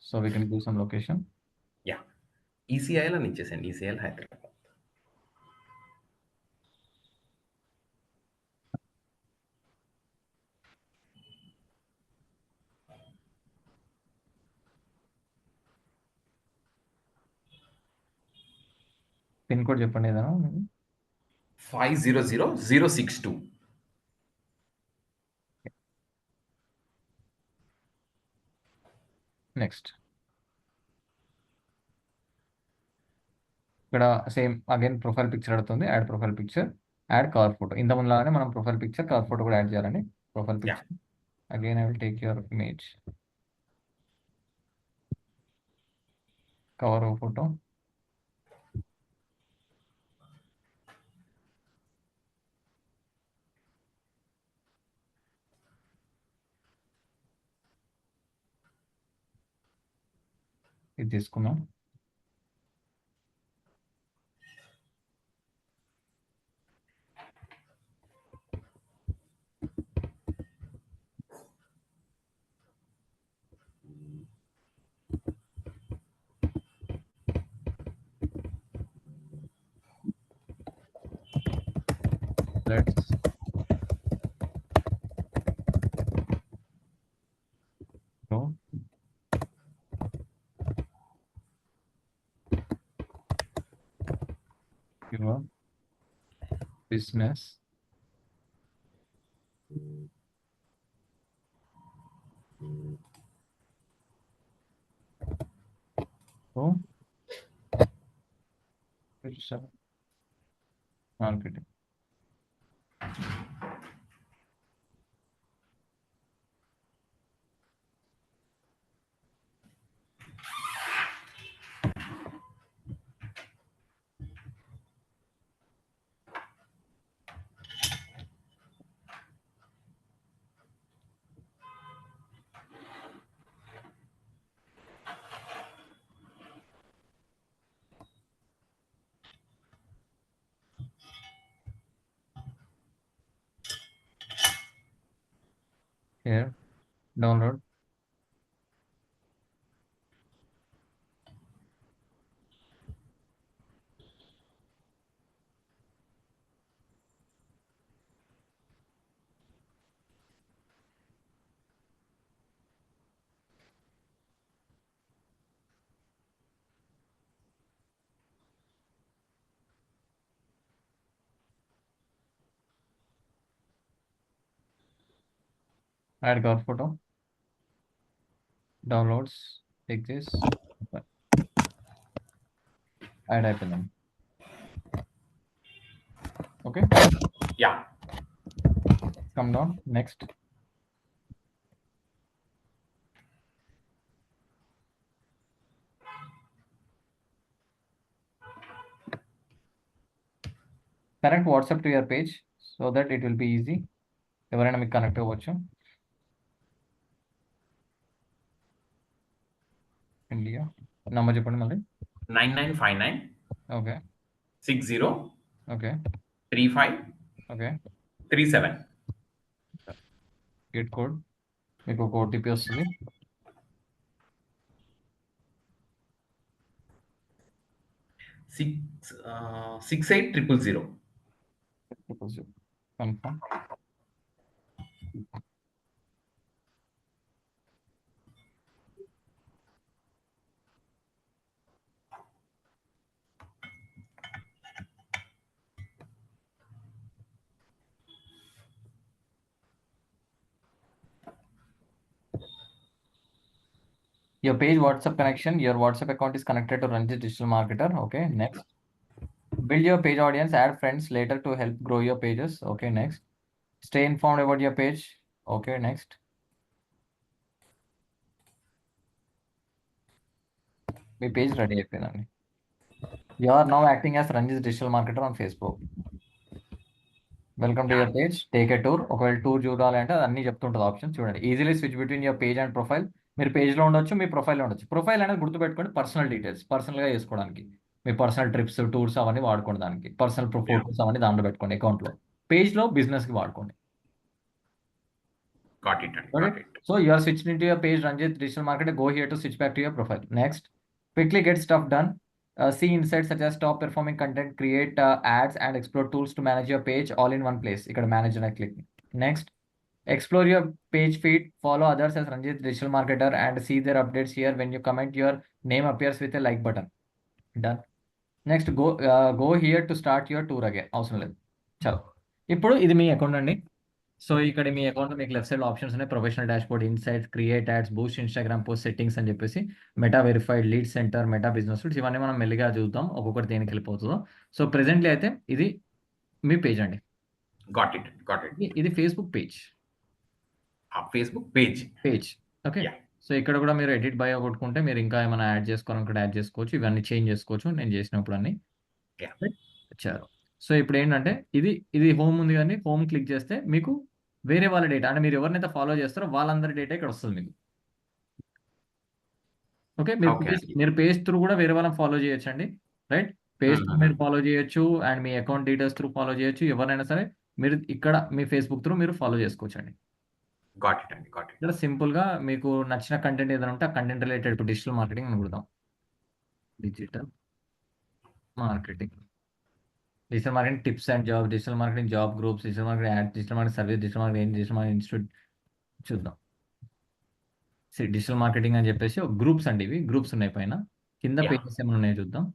So we can give some location. Yeah, ఈసీఐలో ఇచ్చేసండి. ఈసీఐల్ హైదరాబాద్. పిన్ కోడ్ చెప్పండి ఏదైనా. 500062. నెక్స్ట్ ఇక్కడ సేమ్ అగైన్ ప్రొఫైల్ పిక్చర్ అడుగుతుంది. Add profile picture, add cover photo. ఇంతకుముందు లాగానే మనం ప్రొఫైల్ పిక్చర్, కవర్ ఫోటో కూడా యాడ్ చేయాలండి. Profile yeah, picture again I will take your image, cover photo, ఇది తీసుకున్నాం. Let's go your business marketing. Here, download. Add cover photo. Downloads. Take this. Add అయిపోయిందండి. Okay, yeah. Come down. Next connect WhatsApp to your page so that it will be easy. ఎవరైనా మీకు connect అవ్వచ్చు. India number చెప్పండి మళ్ళీ. 9959 okay 60 okay 35 okay 37. Get code. మీకు ఒక OTP వస్తుంది. Six 68000. Confirm. Your page WhatsApp connection, your WhatsApp account is connected to Ranjit Digital Marketer. Okay, next. Build your page audience, add friends later to help grow your pages. Okay, next. Stay informed about your page. Okay, next. Me page ready అయిపోయిందండి. You are now acting as Ranjit Digital Marketer on Facebook. Welcome to your page, take a tour. ఒకవేళ tour చూడాలంటే అది అన్ని చెప్తుంటుంది option. చూడండి, easily switch between your page and profile. మీరు పేజ్లో ఉండొచ్చు, మీ ప్రొఫైల్లో ఉండొచ్చు. ప్రొఫైల్ అనేది గుర్తుపెట్టుకోండి, పర్సనల్ డీటెయిల్స్ పర్సనల్గా చేసుకోవడానికి. మీ పర్సనల్ ట్రిప్స్, టూర్స్ అవన్నీ వాడుకోండి దానికి. Personal yeah! ఫోటోస్ అవన్నీ దాంట్లో పెట్టుకోండి అకౌంట్‌లో. పేజ్‌లో బిజినెస్‌కి వాడుకోండి. గాట్ ఇట్ అండి. Got it? Got it. So you are switched into your page, Ranjit Digital Marketing. Go here to switch back to your profile. Next, quickly get stuff done. See insights such as top performing content, create ads, and explore tools to manage your page all in one place. You can manage and click. Next, explore your page feed. Follow others as Ranjit Digital Marketer and see their updates here. When you comment, your name appears with a like button. Done. Next go here to start your tour again. అవసరం లేదు. చలో, ఇప్పుడు ఇది మీ account అండి. So ఇక్కడ మీ అకౌంట్లో మీకు left side options ఉన్నాయి. Professional dashboard, insights, create ads, Boost Instagram post, settings అని చెప్పేసి meta verified, lead centre, meta business roots, ఇవన్నీ మనం మెల్లిగా చూద్దాం ఒక్కొక్కటి దేనికి వెళ్ళిపోతుందో. సో ప్రెసెంట్లీ అయితే ఇది మీ పేజ్ అండి. Got it. Got it. ఇది Facebook page. Facebook page. Okay. Yeah! So ఇక్కడ కూడా మీరు ఎడిట్ బయో కొట్టుకుంటే మీరు ఇంకా ఏమైనా యాడ్ చేసుకోవాలనుకుంటే యాడ్ చేసుకోవచ్చు. ఇవన్నీ చేంజ్ చేసుకోవచ్చు నేను చేసినప్పుడు అన్ని. యాహ్! ఇచ్చారు. సో ఇప్పుడేంటంటే ఇది హోమ్ ఉంది కదండీ. హోమ్ క్లిక్ చేస్తే మీకు వేరే వాళ్ళ డేటా, అంటే మీరు ఎవరినైతే ఫాలో చేస్తారో వాళ్ళందరి డేటా ఇక్కడ వస్తుంది మీకు. ఓకే. ఓకే అండి. మీరు పేజ్ త్రూ కూడా వేరే వాళ్ళని ఫాలో చేయొచ్చండి. రైట్? పేజ్ త్రూ హుహుహు. మీరు ఫాలో చేయొచ్చు and me account details through follow చేయొచ్చు. ఎవరినైనా సరే మీరు ఇక్కడ మీ ఫేస్‌బుక్ త్రూ మీరు ఫాలో చేసుకోవచ్చండి. గాట్ ఇట్ అండి. Got it. ఇక్కడ సింపుల్‌గా మీకు నచ్చిన కంటెంట్ ఏదైనా ఉంటే ఆ content related to digital marketing అని కొడదాం. Digital marketing. Digital marketing tips and job, digital marketing job groups, digital marketing add, digital marketing service, digital marketing, digital marketing institute చూద్దాం. డిజిటల్ మార్కెటింగ్ అని చెప్పేసి గ్రూప్స్ అండి ఇవి. గ్రూప్స్ ఉన్నాయి పైన. కింద యాహ్! పేజెస్ ఏమైనా ఉన్నాయో చూద్దాం.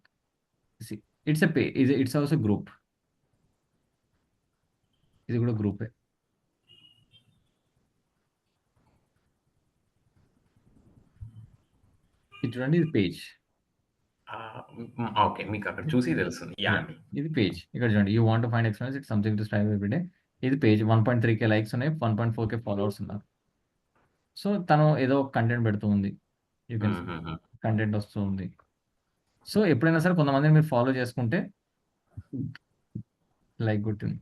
It's a it's also group. ఇది కూడా గ్రూపే. ఇది చూడండి, ఇది పేజ్. ఓకే. మీకక్కడ చూసి తెలుస్తుంది. యాహ్! అండి. ఇది పేజ్. ఇక్కడ చూడండి, you want to find experience it's something to strive every day. ఇది పేజ్. 1.3K లైక్స్ ఉన్నాయి. 1.4K ఫాలోవర్స్ ఉన్నారు. సో తను ఏదో కంటెంట్ పెడుతూ ఉంది. యూ కెన్ హుహుహు. కంటెంట్ వస్తూ ఉంది. సో ఎప్పుడైనా సరే కొంతమందిని మీరు ఫాలో చేసుకుంటే లైక్ కొట్టింది.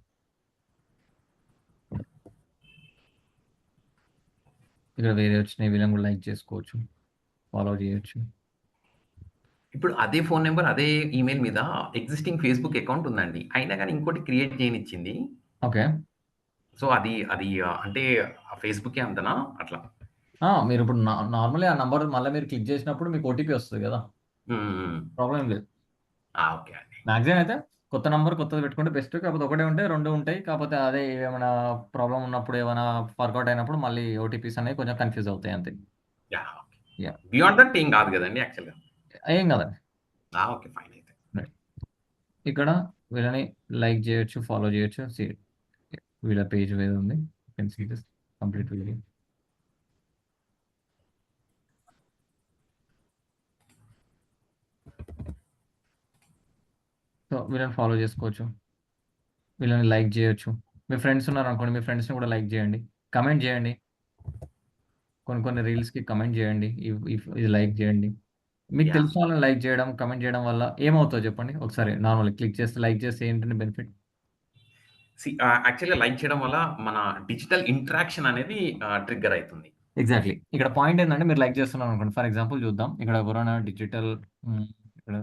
ఇక్కడ వేరే వచ్చినాయి, వీళ్ళని కూడా లైక్ చేసుకోవచ్చు, ఫాలో చేయొచ్చు. ఇప్పుడు అదే ఫోను నంబర్, అదే ఈమెయిల్ మీద ఎగ్జిస్టింగ్ ఫేస్‌బుక్ అకౌంట్ ఉందండి. అయినా గాని ఇంకోటి క్రియేట్ చేయనిచ్చింది. ఓకే. సో అది అది అంటే ఆ ఫేస్‌బుకే అంతనా? అట్లా. మీరు ఇప్పుడు నార్మల్లీ ఆ నంబర్ మళ్ళీ మీరు క్లిక్ చేసినప్పుడు మీకు ఓటీపీ వస్తుంది కదా. హ్మ్. ప్రాబ్లం ఏం లేదు. ఓకే అండి. మ్యాక్సిమం అయితే కొత్త నంబర్ కొత్తది పెట్టుకుంటే బెస్ట్. కాకపోతే ఒకటే ఉంటే 2 ఉంటాయి. కాకపోతే అదే ఏమైనా ప్రాబ్లమ్ ఉన్నప్పుడు, ఏమైనా ఫర్గౌట్ అయినప్పుడు మళ్ళీ ఓటీపీస్ అనేవి కొంచెం కన్‌ఫ్యూజ్ అవుతాయి అంతే. Yeah! Okay. Yeah! Beyond that ఏం కాదు గదండీ యాక్చువల్‌గా. ఏం కాదండి. ఓకే. ఫైన్ అయితే. రైట్. ఇక్కడ వీళ్ళని లైక్ చేయొచ్చు, ఫాలో చేయొచ్చు. వీళ్ళ పేజ్ వేరే ఉంది. You can see this complete video. So వీళ్ళని ఫాలో చేసుకోవచ్చు, వీళ్ళని లైక్ చేయొచ్చు. మీ ఫ్రెండ్స్ ఉన్నారనుకోండి, మీ ఫ్రెండ్స్‌ని కూడా లైక్ చేయండి. కమెంట్ చేయండి. కొన్ని రీల్స్‌కి కమెంట్ చేయండి. ఇది లైక్ చేయండి. మీకు యాహ్! తెలిసిన వాళ్ళని లైక్ చేయడం, కమెంట్ చేయడం వల్ల ఏమవుతదో చెప్పండి? ఒకసారి నార్మల్‌గా క్లిక్ చేస్తే, లైక్ చేస్తే ఏంటండి బెనిఫిట్? యాక్చువల్‌గా లైక్ చేయడం వల్ల మన డిజిటల్ ఇంటరాక్షన్ అనేది ట్రిగ్గర్ అయితుంది. ఎగ్జాక్ట్‌లీ. ఇక్కడ పాయింట్ ఏందంటే మీరు లైక్ చేస్తున్నారనుకోండి. ఫర్ ఎగ్జాంపుల్ చూద్దాం. ఇక్కడ ఎవరైనా డిజిటల్ ఇక్కడ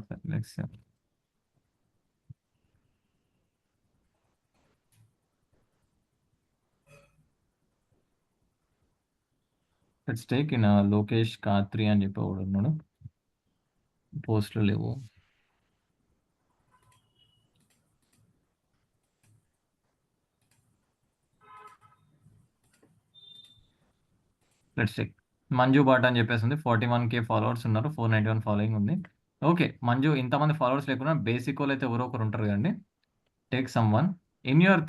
లెట్స్ టేక్ ఇన్ లోకేష్ కాత్రి అని చెప్పి ఒకడున్నాడు. పోస్ట్‌లు లేవు. Let's check. మంజు బాట్ అని చెప్పేసి ఉంది. 41K ఫాలోవర్స్ ఉన్నారు. 491 ఫాలోయింగ్ ఉంది. ఓకే. మంజు ఇంతమంది ఫాలోవర్స్ లేకున్నా బేసిక్ వాళ్ళైతే ఎవరో ఒకరు ఉంటారు కదండీ. Take someone in your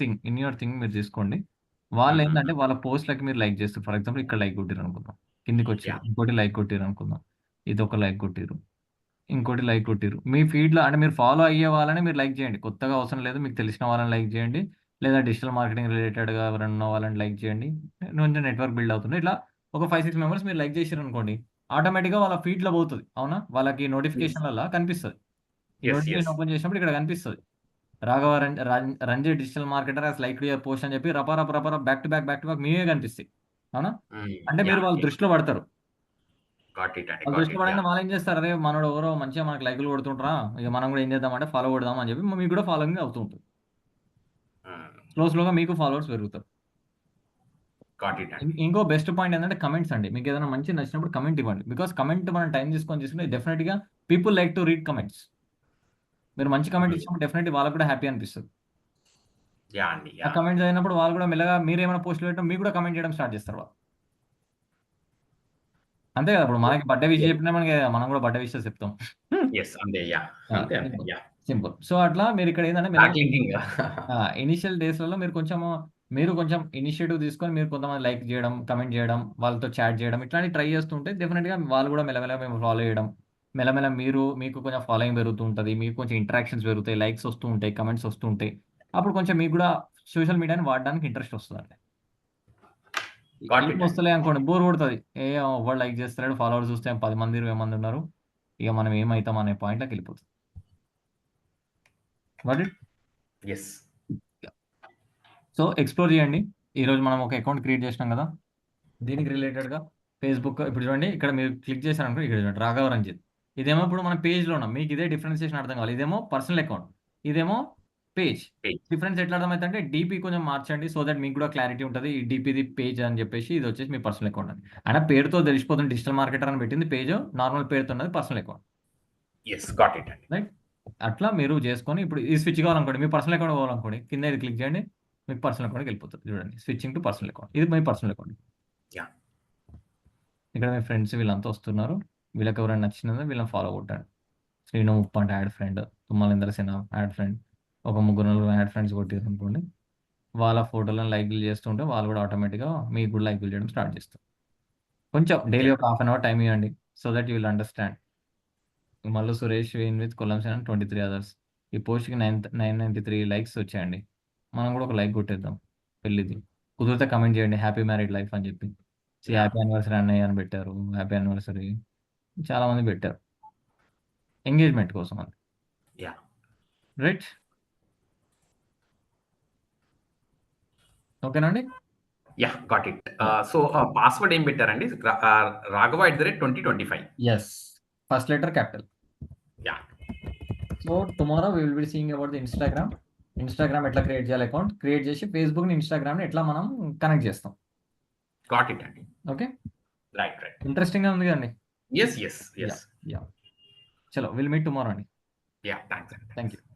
thing మీరు తీసుకోండి. హుహుహు. వాళ్ళేందంటే వాళ్ళ పోస్ట్‌లకి మీరు లైక్ చేస్తారు. ఫర్ ఎగ్జాంపుల్ ఇక్కడ లైక్ కొట్టిర్రనుకుందాం. కిందకొచ్చిర్రు. యాహ్! ఇంకోటి లైక్ కొట్టిర్రనుకుందాం. ఇదొక లైక్ కొట్టిర్రు. ఇంకోటి లైక్ కొట్టిర్రు. మీ ఫీడ్‌లో అంటే మీరు ఫాలో అయ్యే వాళ్ళని మీరు లైక్ చేయండి. కొత్తగా అవసరం లేదు. మీకు తెలిసిన వాళ్ళని లైక్ చేయండి. లేదా డిజిటల్ మార్కెటింగ్ రిలేటెడ్‌గా ఎవరైనా ఉన్న వాళ్ళని లైక్ చేయండి. కొంచెం నెట్వర్క్ బిల్డ్ అవుతుంది. ఇట్లా ఒక 5, 6 మెంబర్స్ మీరు లైక్ చేసిర్రనుకోండి. ఆటోమేటిక్‌గా వాళ్ళ ఫీడ్‌లో పోతది. అవునా? వాళ్ళకి యెస్. నోటిఫికేషన్‌లల్లా కనిపిస్తది. ఈ యెస్. Notification yes. ఓపెన్ చేసినప్పుడు ఇక్కడ కనిపిస్తది. Raghava Ranjith digital marketer has liked your post అని చెప్పి రప బ్యాక్ టు బ్యాక్ మీవే కనిపిస్తాయి. అవునా? హ్మ్. అంటే మీరు యాహ్! వాళ్ళ యాహ్! దృష్టిలో పడతారు. గాట్ ఇట్ అండి. వాళ్ళు గాట్ ఇట్. దృష్టిపడంగానే యాహ్! వాళ్ళేం చేస్తారు, అరే మనోడు ఎవరో మంచిగా మనకు లైకులు కొడుతుంటారా, ఇక మనం కూడా ఏం చేద్దామంటే ఫాలో కొడదాం అని చెప్పి మీకు కూడా ఫాలోయింగ్ అవుతూ ఉంటుంది. హ్మ్. స్లోగా మీకు ఫాలోవర్స్ పెరుగుతారు. గాట్ ఇట్ అండి. ఇంకో బెస్ట్ పాయింట్ ఏంటంటే కమెంట్స్ అండి. మీకు ఏదైనా మంచి నచ్చినప్పుడు కమెంట్ ఇవ్వండి. బికాస్ కమెంట్ మనం టైం తీసుకొని చేసుకుంటే డెఫినెట్‌గా people like to read comments. మీరు మంచి కమెంట్ హ్మ్. ఇచ్చినప్పుడు డెఫినెట్‌లీ వాళ్ళకి కూడా హ్యాపీ అనిపిస్తది. యాహ్! అండి. ఆ యాహ్! కమెంట్ చదివినప్పుడు వాళ్ళు కూడా మెల్లగా మీరేమైనా పోస్ట్‌లు పెట్టినా మీకు కూడా కమెంట్ చేయడం స్టార్ట్ చేస్తారు వాళ్ళు. అంతే కదా! ఇప్పుడు మనకి బర్త్‌డే విష్ యెస్. చెప్పినా మనం కూడా బర్త్‌డే విషెస్ చెప్తాం. యెస్. అంతే. యాహ్! ఆ! అంతే. అంతే. సింపుల్. యాహ్! సింపుల్. సో, అట్లా మీరిక్కడ ఏందంటే మెల్లగా బ్యాక్ లింకింగ్. ఇనీషియల్ డేస్‌లలో మీరు కొంచెం ఇనిషియేటివ్ తీసుకొని మీరు కొంతమంది లైక్ చేయడం, కమెంట్ చేయడం, వాళ్ళతో చాట్ చేయడం ఇట్లాంటివి ట్రై చేస్తుంటే డెఫినిట్‌గా వాళ్ళు కూడా మెల్లమెల్లగా మిమ్మల్ని ఫాలో చేయడం. మెల్లమెల్ల మీకు కొంచెం ఫాలోయింగ్ పెరుగుతూ ఉంటది. మీకు కొంచెం ఇంటరాక్షన్స్ పెరుగుతాయి. లైక్స్ వస్తూ ఉంటాయి. కమెంట్స్ వస్తూ ఉంటాయి. అప్పుడు కొంచెం మీకు కూడా సోషల్ మీడియాని వాడడానికి ఇంట్రెస్ట్ వస్తదండి. గాట్ ఏం ఇట్ అండి. వస్తలే అనుకోండి బోర్ కొడతది. ఎవ్వడు లైక్ చేస్తలేడు. ఫాలోవర్స్ చూస్తే 10 మంది, 20 మంది ఉన్నారు. ఇక మనం ఏమైతాం అనే పాయింట్‌లోకెళ్ళిపోతది. Got it? Yes. So, explore చేయండి. ఈరోజు మనం ఒక అకౌంట్ క్రియేట్ చేసినాం కదా! దీనికి రిలేటెడ్‌గా ఫేస్‌బుక్ ఇప్పుడు చూడండి ఇక్కడ మీరు క్లిక్ చేశారనుకో ఇక్కడ చూడండి 'రాఘవ రంజిత్.' ఇదేమో ఇప్పుడు మనం పేజ్‌లో ఉన్నాం. మీకు ఇదే డిఫరెన్షియేషన్ అర్థం కావాలి. ఇదేమో పర్సనల్ అకౌంట్. ఇదేమో పేజ్. పేజ్. డిఫరెన్స్ ఎట్లా అర్థమైద్దంటే డీపీ కొంచెం మార్చండి. సో దట్ మీకు కూడా క్లారిటీ ఉంటది. ఈ డీపీది పేజ్ అని చెప్పేసి ఇది వచ్చేసి మీ పర్సనల్ అకౌంట్ అని. అయినా పేరుతో తెలిసిపోతుంది డిజిటల్ మార్కెటర్ అని పెట్టింది పేజ్. నార్మల్ పేరుతో ఉన్నది personal account. Yes. Got it అండి. రైట్? అట్లా మీరు చేసుకొని ఇప్పుడు ఈ స్విచ్ కావాలనుకోండి. మీ పర్సనల్ అకౌంట్ కావాలనుకోండి. కింద ఇది క్లిక్ చేయండి. మీకు పర్సనల్ అకౌంట్‌కి వెళ్ళిపోతది. చూడండి. Switching to personal account. ఇది మీ పర్సనల్ అకౌంట్. యాహ్! ఇక్కడ మీ ఫ్రెండ్స్ వీళ్ళంతా వస్తున్నారు. వీళ్ళకి ఎవరైనా నచ్చినది వీళ్ళని ఫాలో కొట్టండి. శ్రీను ఉప్పు అంటే యాడ్ ఫ్రెండ్, తుమ్మల సేన యాడ్ ఫ్రెండ్. ఒక ముగ్గురు నలుగురు యాడ్ ఫ్రెండ్స్ కొట్టిర్రనుకోండి. వాళ్ళ ఫోటోలను లైక్‌లు చేస్తుంటే వాళ్ళు కూడా ఆటోమేటిక్‌గా మీకు కూడా లైక్‌లు చేయడం స్టార్ట్ చేస్తారు. కొంచెం డైలీ యాహ్! ఒక హాఫ్ అన్ అవర్ టైమ్ ఇవ్వండి. So that you will understand. Mallu Suresh win with Kollam సేన 23 అదర్స్. ఈ పోస్ట్‌కి 993 లైక్స్ వచ్చాయండి. మనం కూడా ఒక లైక్ కొట్టేద్దాం పెళ్ళిది. కుదిరితే కామెంట్ చేయండి హ్యాపీ మ్యారీడ్ లైఫ్ అని చెప్పి. యాహ్! హ్యాపీ యానివర్సరీ అన్నయ్య అని పెట్టారు. హ్యాపీ యానివర్సరీ చాలా మంది పెట్టారు. ఎంగేజ్‌మెంట్ కోసం అది. యాహ్! రైట్? ఓకేనా అండి? Yeah! Got it. Yeah! So, password ఏం పెట్టారండి? రాఘవ@2025. Yes. First letter capital. Yeah! So, tomorrow we will be seeing about the Instagram. Instagram ఎట్లా క్రియేట్ చేయాలి అకౌంట్. క్రియేట్ చేసి ఫేస్‌బుక్‌ని, ఇన్‌స్టాగ్రామ్‌ని ఎట్లా మనం కనెక్ట్ చేస్తాం. గాట్ ఇట్ అండి. ఓకే. రైట్. రైట్. ఇంట్రెస్టింగ్‌గా ఉంది కదండీ! Yes. Yes. Yes. Yeah! Yeah! చలో విల్ మీట్ టుమారో అండి. యాహ్! థాంక్స్ అండి. Thank thanks. యూ.